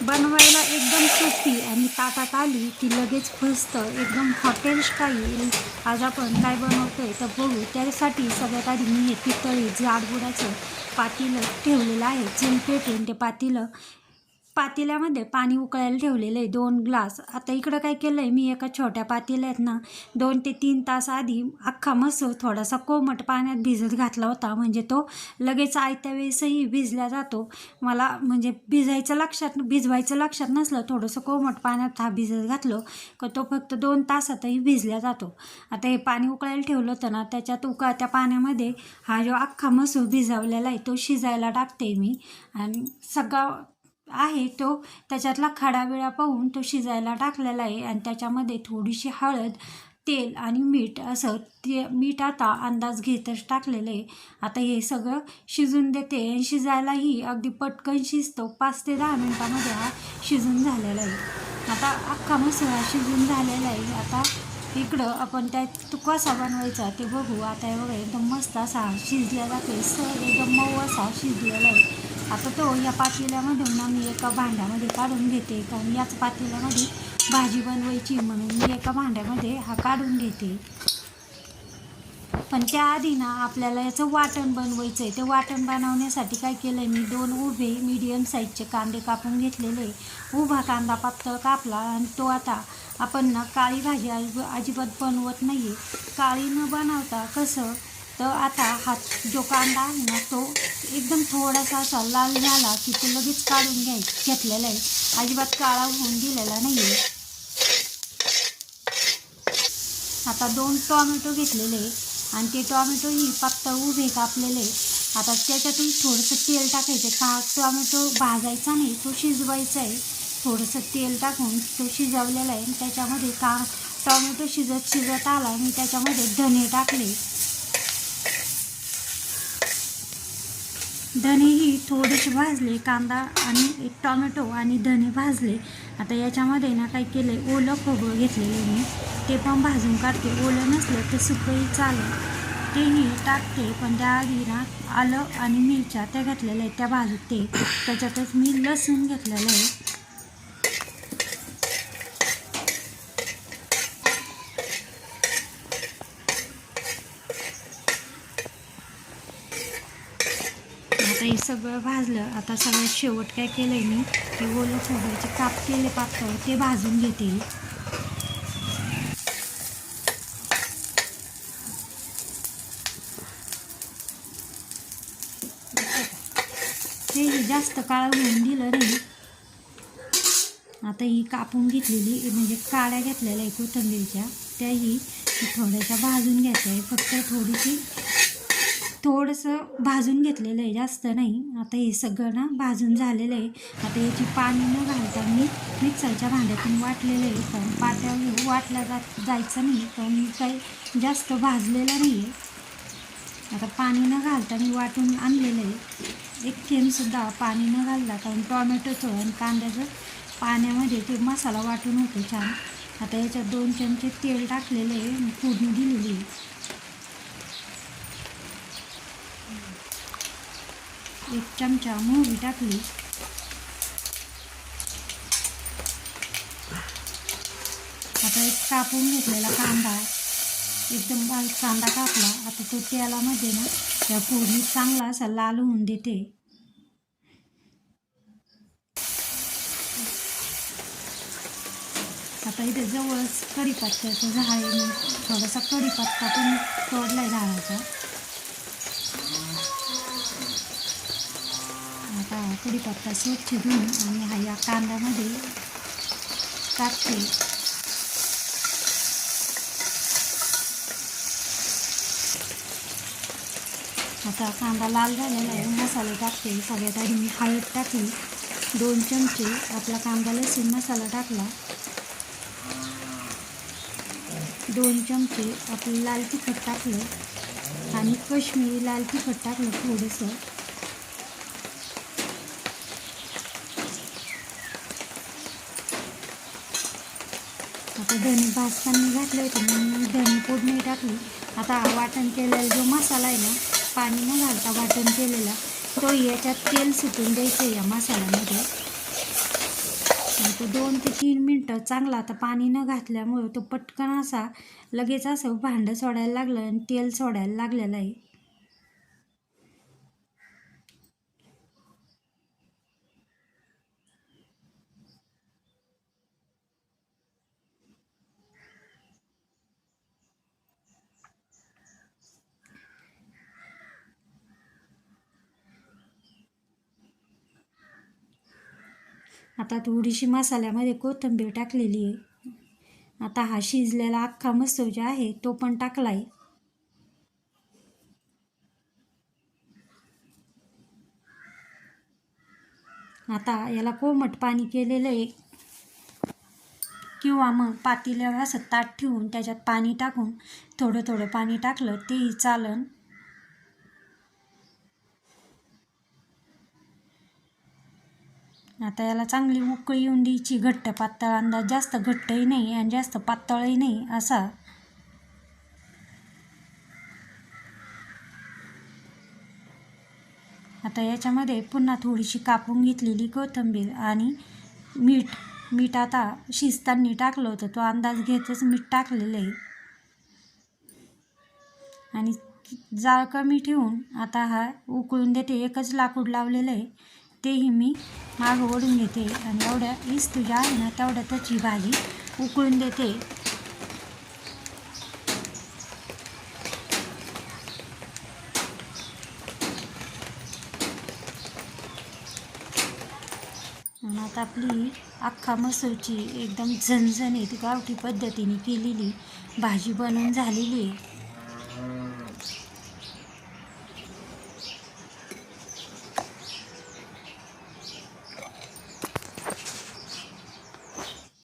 बनवायला एकदम सोपी आणि ताटात आली की लगेच फसतं, एकदम हॉटेल स्टाईल. आज आपण काय बनवतोय तर बघू. त्यासाठी सगळ्यात आधी मी हे पितळी जाडबुडाचं पातेलं ठेवलेलं आहे. चूल पेटवून ते पातेल्यामध्ये पाणी उकळायला ठेवलेलं आहे 2 ग्लास. आता इकडं काय केलं आहे मी, एका छोट्या पातेल्यात ना 2 ते 3 तास आधी अख्खा मसूर थोडासा कोमट पाण्यात भिजत घातला होता, म्हणजे तो लगेच आयत्या वेळेसही भिजला जातो. मला म्हणजे भिजवायचं लक्षात नसलं, थोडंसं कोमट पाण्यात हा भिजत घातलं का तो फक्त 2 तासातही भिजला जातो. आता हे पाणी उकळायला ठेवलं होतं ना, त्याच्यात उकळत्या पाण्यामध्ये हा जो अख्खा मसूर भिजवलेला आहे तो शिजायला टाकते मी. आणि सगळा आहे तो त्याच्यातला खडाबिळा पाहून तो शिजायला टाकलेला आहे. आणि त्याच्यामध्ये थोडीशी हळद, तेल आणि मीठ, असं मीठ आता अंदाज घेतच टाकलेलं आहे. आता हे सगळं शिजून देते. आणि शिजायलाही अगदी पटकन शिजतो, 5 ते 10 मिनटामध्ये हा शिजून झालेला आहे. आता अख्खा मसाला शिजून झालेला आहे. आता इकडं आपण त्यात कसा बनवायचा ते बघू. आता हे बघा, एकदम मस्त असा शिजलेला जातो, सर एकदम मऊ असा शिजलेला आहे. आता तो या पातेल्यामधून ना मी एका भांड्यामध्ये काढून घेते, कारण याच पातेल्यामध्ये भाजी बनवायची म्हणून मी एका भांड्यामध्ये हा काढून घेते. पण त्याआधी ना आपल्याला याचं वाटण बनवायचं आहे. ते वाटण बनवण्यासाठी काय केलं आहे मी, 2 उभे मीडियम साईजचे कांदे कापून घेतलेले. उभा कांदा पातळ कापला. आणि तो आता आपण ना काळी भाजी अजिबात बनवत नाही आहे. काळी न बनवता कसं, तर आता हा जो कांदा आहे ना तो एकदम थोडासा असा लाल झाला की तो लगेच काढून घेतलेला आहे, अजिबात काळा होऊन दिलेला नाही आहे. आता 2 टॉमॅटो घेतलेले आणि ते टॉमॅटोही पातळ उभे कापलेले. आता त्याच्यातून थोडंसं तेल टाकायचं. टॉमॅटो भाजायचा नाही, तो शिजवायचा आहे. थोडंसं तेल टाकून तो शिजवलेला आहे. त्याच्यामध्ये टॉमॅटो शिजत आला मी त्याच्यामध्ये धने टाकले. धनेही थोडेसे भाजले. कांदा आणि टॉमॅटो आणि धने भाजले. आता याच्यामध्ये ना काय केलं, ओलं खोबरं घेतलेले मी, ते पण भाजून काढते. ओलं नसलं तर सुकंही चालेल, तेही टाकते. पण त्याआधी ना आलं आणि मिरच्या त्या घेतलेल्या आहेत, त्या भाजते. त्याच्यातच मी लसूण घेतलेलं आहे. आता हे सगळं भाजलं. आता सगळ्यात शेवट काय केलं आहे मी, ते ओलं खोबऱ्याचे काप केले पातळ, ते भाजून घेते. तेही जास्त काळ होऊन दिलं नाही. आता ही कापून घेतलेली म्हणजे काड्या घेतलेल्या आहे कोथिंबीरच्या, त्याही थोड्याशा भाजून घ्यायच्या आहे. फक्त थोडंसं भाजून घेतलेलं आहे, जास्त नाही. आता हे सगळं ना भाजून झालेलं आहे. आता याची पाणी न घालता मी मिक्सरच्या भांड्यातून वाटलेलं आहे, कारण पाट्यावर वाटला जायचं नाही, कारण मी काही जास्त भाजलेलं नाही आहे. आता पाणी न घालता मी वाटून आणलेलं आहे. एक थेंबसुद्धा पाणी न घालता, कारण टॉमॅटोचं आणि कांद्याचं पाण्यामध्ये ते मसाला वाटून होतो छान. आता याच्यात 2 चमचे तेल टाकलेलं आहे, फोडणी दिलेली आहे. 1 चमचा मोहरी टाकली. आता एक कापून घेतलेला कांदा, एकदम बारीक कांदा कापला. आता तो तेलामध्ये ना या फोडणीत चांगला असा लाल होऊन देते. आता इथे जवळच कढीपत्त्याचं झाड आहे, मी थोडासा कढीपत्ता पण तोडला आहे झाडाचा. आता कढीपत्ता स्वच्छ धुवून आणि हा या कांद्यामध्ये टाकते. आता कांदा लाल झालेला आहे, मसाले टाकते. सगळ्यात आधी मी हळद टाकली 2 चमचे. आपला कांदा लसूण मसाला टाकला. 2 चमचे आपलं लाल तिखट टाकलं आणि काश्मीरी लाल तिखट टाकलं थोडंसं. आता धने भाजताना घातले होते म्हणून धने फोडणी टाकली. आता वाटण केलेला जो मसाला आहे ना, पाणी न घालता वाटण केलेला, तो याच्यात तेल सुटून द्यायचं या मसाल्यामध्ये. 2 ते 3 मिनटं चांगला आता पाणी न घातल्यामुळं तो पटकन असा लगेच असं भांडं सोडायला लागलं आणि तेल सोडायला लागलेलं आहे. आता थोडीशी मसाल्यामध्ये कोथिंबीर टाकलेली आहे. आता हा शिजलेला अख्खा मसूर जो आहे तो पण टाकला आहे. आता याला कोमट पाणी केलेलं आहे किंवा मग पातेल्यावर असं ताट ठेवून त्याच्यात पाणी टाकून थोडं थोडं पाणी टाकलं तेही चालन. आता याला चांगली उकळी येऊन द्यायची. घट्ट पातळ अंदाज, जास्त घट्टही नाही आणि जास्त पातळही नाही असा. आता याच्यामध्ये पुन्हा थोडीशी कापून घेतलेली कोथिंबीर आणि मीठ आता शिजताना टाकलं होतं, तो अंदाज घेतच मीठ टाकलेलं आहे. आणि जाळ कमी ठेवून आता हा उकळून देते. एकच लाकूड लावलेलं आहे, तेही मी मागं ओढून घेते आणि एवढ्या इस्तू ज्या आहे ना तेवढ्यातच ही भाजी उकळून देते. आणि आता आपली अख्खा मसूरची एकदम झणझणीत गावठी पद्धतीने केलेली भाजी बनवून झालेली आहे.